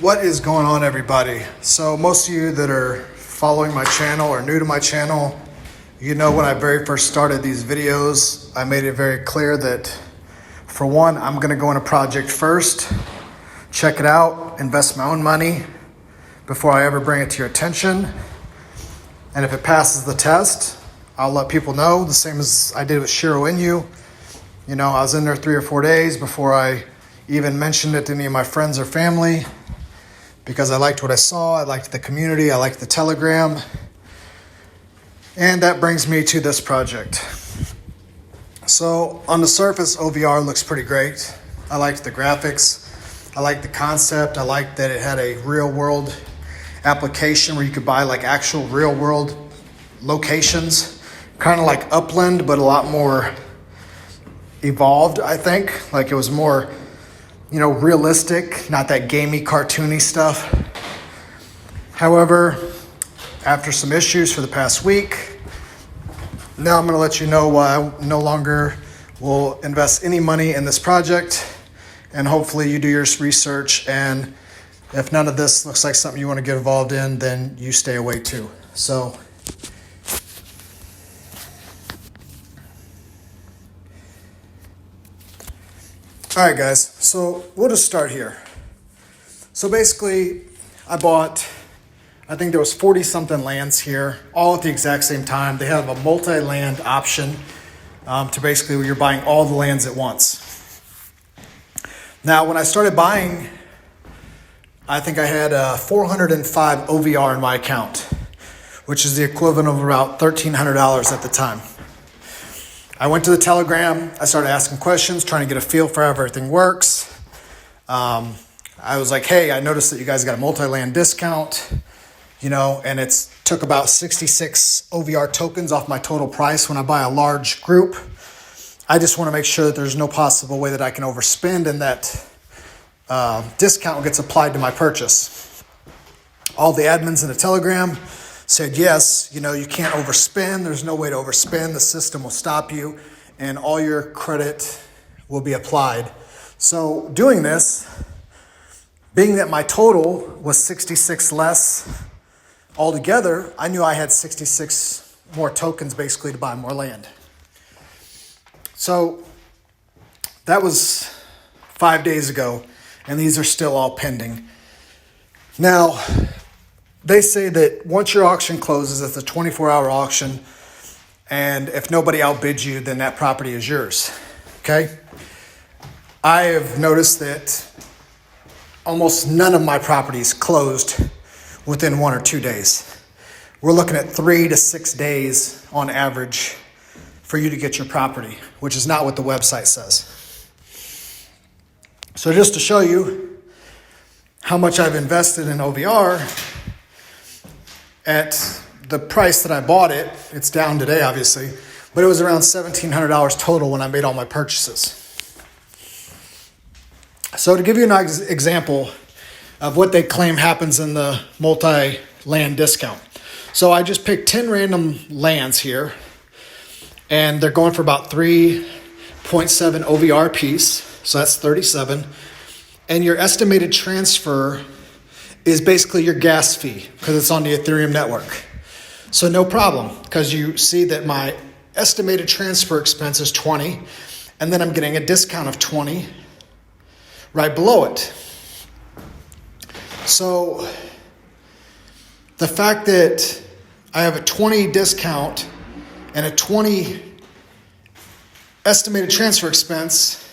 What is going on, everybody? So most of you that are following my channel or new to my channel, you know when I very first started these videos, I made it very clear that for one, I'm going to go on a project first, check it out, invest my own money before I ever bring it to your attention. And if it passes the test, I'll let people know, the same as I did with Shiro Inu. You know, I was in there 3 or 4 days before I even mentioned it to any of my friends or family, because I liked what I saw, I liked the community, I liked the Telegram. And that brings me to this project. So on the surface, OVR looks pretty great. I liked the graphics, I liked the concept, I liked that it had a real world application where you could buy like actual real world locations, kind of like Upland, but a lot more evolved, I think. Like it was more, you know, realistic, not that gamey, cartoony stuff. However, after some issues for the past week, now I'm going to let you know why I no longer will invest any money in this project. And hopefully you do your research, and if none of this looks like something you want to get involved in, then you stay away too. So all right, guys, so we'll just start here. So basically, I bought, I think there was 40 something lands here, all at the exact same time. They have a multi-land option to basically where you're buying all the lands at once. Now, when I started buying, I think I had 405 OVR in my account, which is the equivalent of about $1,300 at the time. I went to the Telegram, I started asking questions, trying to get a feel for how everything works. I was like, hey, I noticed that you guys got a multi-land discount, you know, and it took about 66 OVR tokens off my total price when I buy a large group. I just want to make sure that there's no possible way that I can overspend and that discount gets applied to my purchase. All the admins in the Telegram said, yes, you know, you can't overspend. There's no way to overspend. The system will stop you and all your credit will be applied. So doing this, being that my total was 66 less altogether, I knew I had 66 more tokens basically to buy more land. So that was 5 days ago, and these are still all pending. Now, they say that once your auction closes, it's a 24-hour auction, and if nobody outbids you, then that property is yours, okay? I have noticed that almost none of my properties closed within 1 or 2 days. We're looking at 3 to 6 days on average for you to get your property, which is not what the website says. So just to show you how much I've invested in OVR, at the price that I bought it, it's down today obviously, but it was around $1,700 total when I made all my purchases. So to give you an example of what they claim happens in the multi-land discount. So I just picked 10 random lands here, and they're going for about 3.7 OVR piece, so that's 37. And your estimated transfer is basically your gas fee because it's on the Ethereum network. So no problem, because you see that my estimated transfer expense is 20, and then I'm getting a discount of 20 right below it. So the fact that I have a 20 discount and a 20 estimated transfer expense,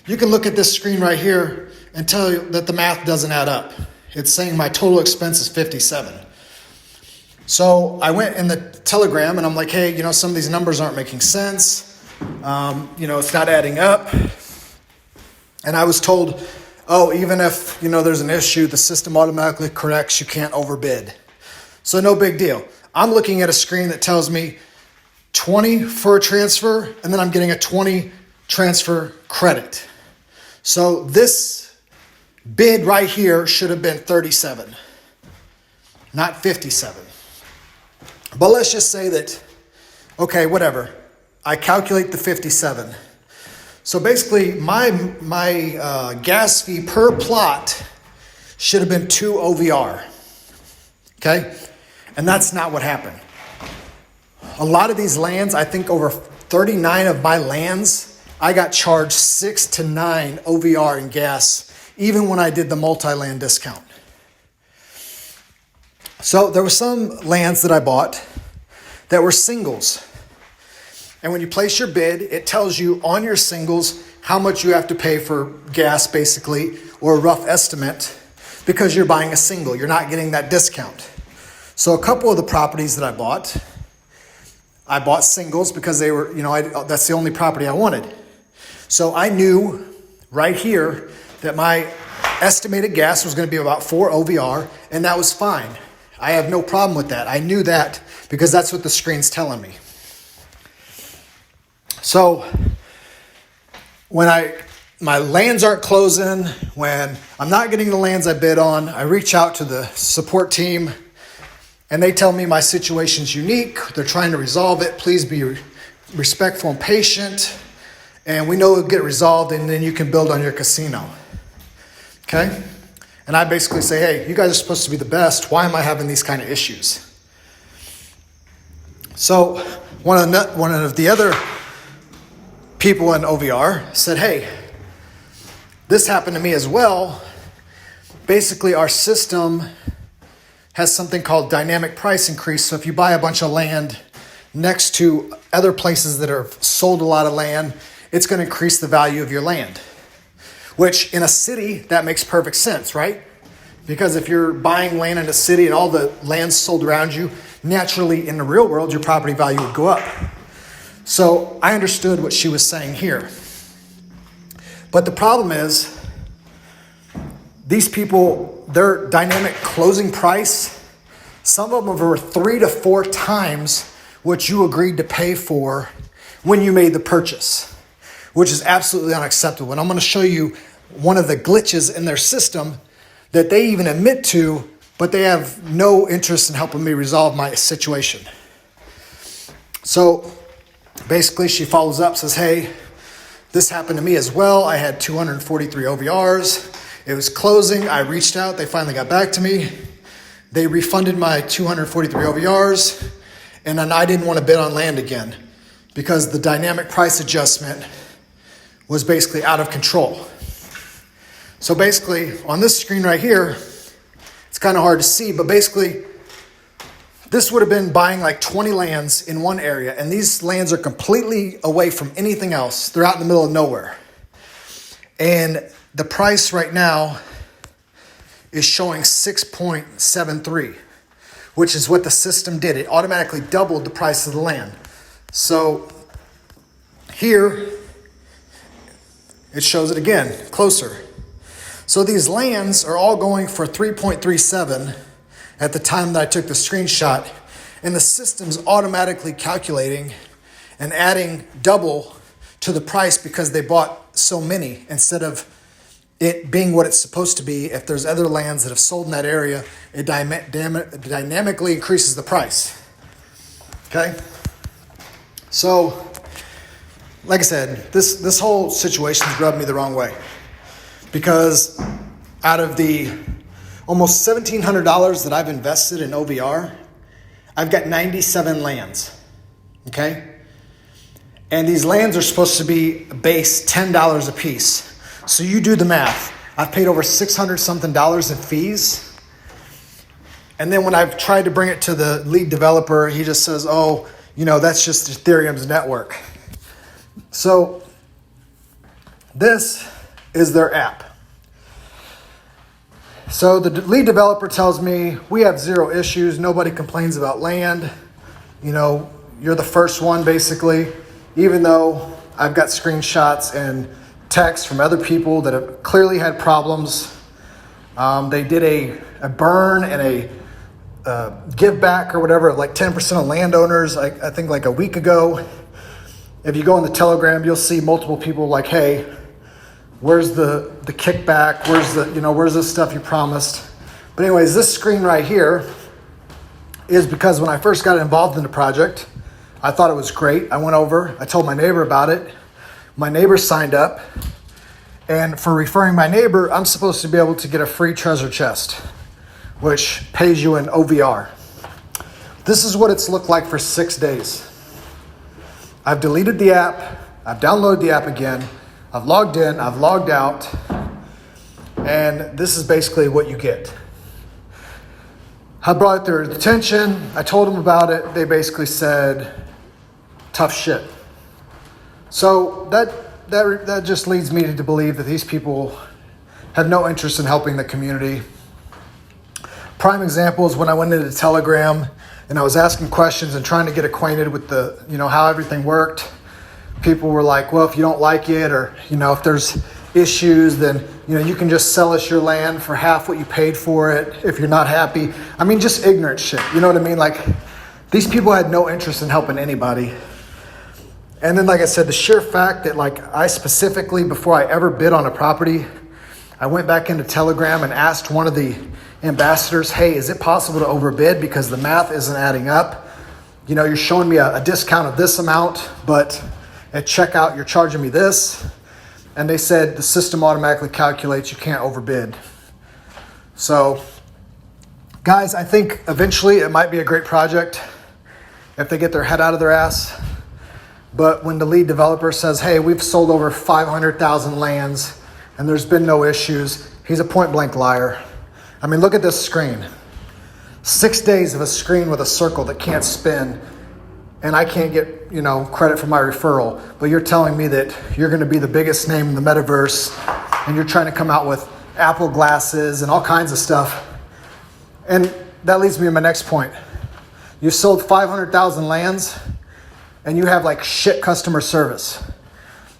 you can look at this screen right here and tell you that the math doesn't add up. It's saying my total expense is 57. So I went in the Telegram and I'm like, hey, you know, some of these numbers aren't making sense. You know, it's not adding up. And I was told, oh, even if, you know, there's an issue, the system automatically corrects, you can't overbid. So no big deal. I'm looking at a screen that tells me 20 for a transfer, and then I'm getting a 20 transfer credit. So this bid right here should have been 37, not 57. But let's just say that, okay, whatever. I calculate the 57. So basically my gas fee per plot should have been 2 OVR. Okay? And that's not what happened. A lot of these lands, I think over 39 of my lands, I got charged 6 to 9 OVR in gas, even when I did the multi-land discount. So there were some lands that I bought that were singles. And when you place your bid, it tells you on your singles how much you have to pay for gas, basically, or a rough estimate, because you're buying a single. You're not getting that discount. So a couple of the properties that I bought singles because they were, that's the only property I wanted. So I knew right here that my estimated gas was going to be about 4 OVR, and that was fine. I have no problem with that. I knew that because that's what the screen's telling me. So when my lands aren't closing, when I'm not getting the lands I bid on, I reach out to the support team and they tell me my situation's unique. They're trying to resolve it. Please be respectful and patient. And we know it'll get resolved and then you can build on your casino. Okay? And I basically say, hey, you guys are supposed to be the best. Why am I having these kind of issues? So one of the other people in OVR said, hey, this happened to me as well. Basically, our system has something called dynamic price increase. So if you buy a bunch of land next to other places that are sold a lot of land, it's going to increase the value of your land. Which in a city, that makes perfect sense, right? Because if you're buying land in a city and all the land's sold around you, naturally in the real world, your property value would go up. So I understood what she was saying here. But the problem is, these people, their dynamic closing price, some of them are 3 to 4 times what you agreed to pay for when you made the purchase, which is absolutely unacceptable. And I'm going to show you one of the glitches in their system that they even admit to, but they have no interest in helping me resolve my situation. So basically she follows up, says, hey, this happened to me as well. I had 243 OVRs. It was closing. I reached out. They finally got back to me. They refunded my 243 OVRs. And then I didn't want to bid on land again because the dynamic price adjustment was basically out of control. So basically on this screen right here, it's kind of hard to see, but basically this would have been buying like 20 lands in one area, and these lands are completely away from anything else. They're out in the middle of nowhere. And the price right now is showing 6.73, which is what the system did. It automatically doubled the price of the land. So here, it shows it again, closer. So these lands are all going for 3.37 at the time that I took the screenshot, and the system's automatically calculating and adding double to the price because they bought so many instead of it being what it's supposed to be. If there's other lands that have sold in that area, it dynamically increases the price. Okay? So, like I said, this whole situation's rubbed me the wrong way because out of the almost $1,700 that I've invested in OVR, I've got 97 lands, okay? And these lands are supposed to be base $10 a piece. So you do the math. I've paid over $600 something in fees. And then when I've tried to bring it to the lead developer, he just says, oh, that's just Ethereum's network. So this is their app. So the lead developer tells me, we have 0 issues. Nobody complains about land. You're the first one, basically, even though I've got screenshots and texts from other people that have clearly had problems. They did a burn and a give back or whatever, like 10% of landowners, I think like a week ago. If you go on the Telegram, you'll see multiple people like, hey, where's the kickback? Where's the stuff you promised? But anyways, this screen right here is because when I first got involved in the project, I thought it was great. I went over, I told my neighbor about it. My neighbor signed up, And for referring my neighbor, I'm supposed to be able to get a free treasure chest, which pays you in OVR. This is what it's looked like for 6 days. I've deleted the app. I've downloaded the app again. I've logged in. I've logged out. And this is basically what you get. I brought it to their attention. I told them about it. They basically said, tough shit. So that just leads me to believe that these people have no interest in helping the community. Prime example is when I went into Telegram and I was asking questions and trying to get acquainted with how everything worked. People were like, well, if you don't like it, or, if there's issues, then, you can just sell us your land for half what you paid for it if you're not happy. I mean, just ignorant shit. You know what I mean? Like, these people had no interest in helping anybody. And then, like I said, the sheer fact that, I specifically, before I ever bid on a property, I went back into Telegram and asked one of the ambassadors, hey, is it possible to overbid because the math isn't adding up? You're showing me a discount of this amount, but at checkout, you're charging me this. And they said the system automatically calculates you can't overbid. So, guys, I think eventually it might be a great project if they get their head out of their ass. But when the lead developer says, hey, we've sold over 500,000 lands and there's been no issues, he's a point blank liar. I mean, look at this screen. 6 days of a screen with a circle that can't spin, and I can't get, credit for my referral. But you're telling me that you're going to be the biggest name in the metaverse, and you're trying to come out with Apple glasses and all kinds of stuff. And that leads me to my next point. You've sold 500,000 lands, and you have shit customer service.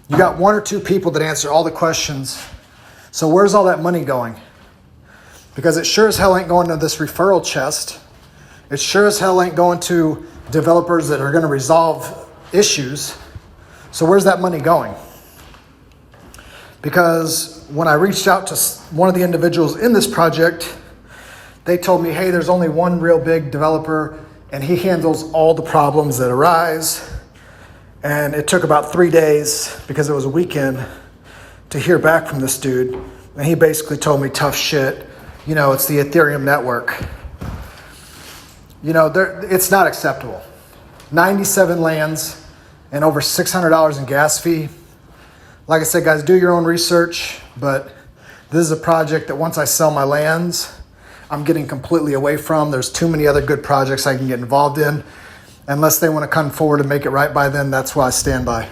You got 1 or 2 people that answer all the questions. So where's all that money going? Because it sure as hell ain't going to this referral chest. It sure as hell ain't going to developers that are going to resolve issues. So where's that money going? Because when I reached out to one of the individuals in this project, they told me, hey, there's only one real big developer and he handles all the problems that arise. And it took about 3 days, because it was a weekend, to hear back from this dude. And he basically told me tough shit. It's the Ethereum network. It's not acceptable. 97 lands and over $600 in gas fee. Like I said, guys, do your own research. But this is a project that once I sell my lands, I'm getting completely away from. There's too many other good projects I can get involved in. Unless they want to come forward and make it right by then, that's what I stand by.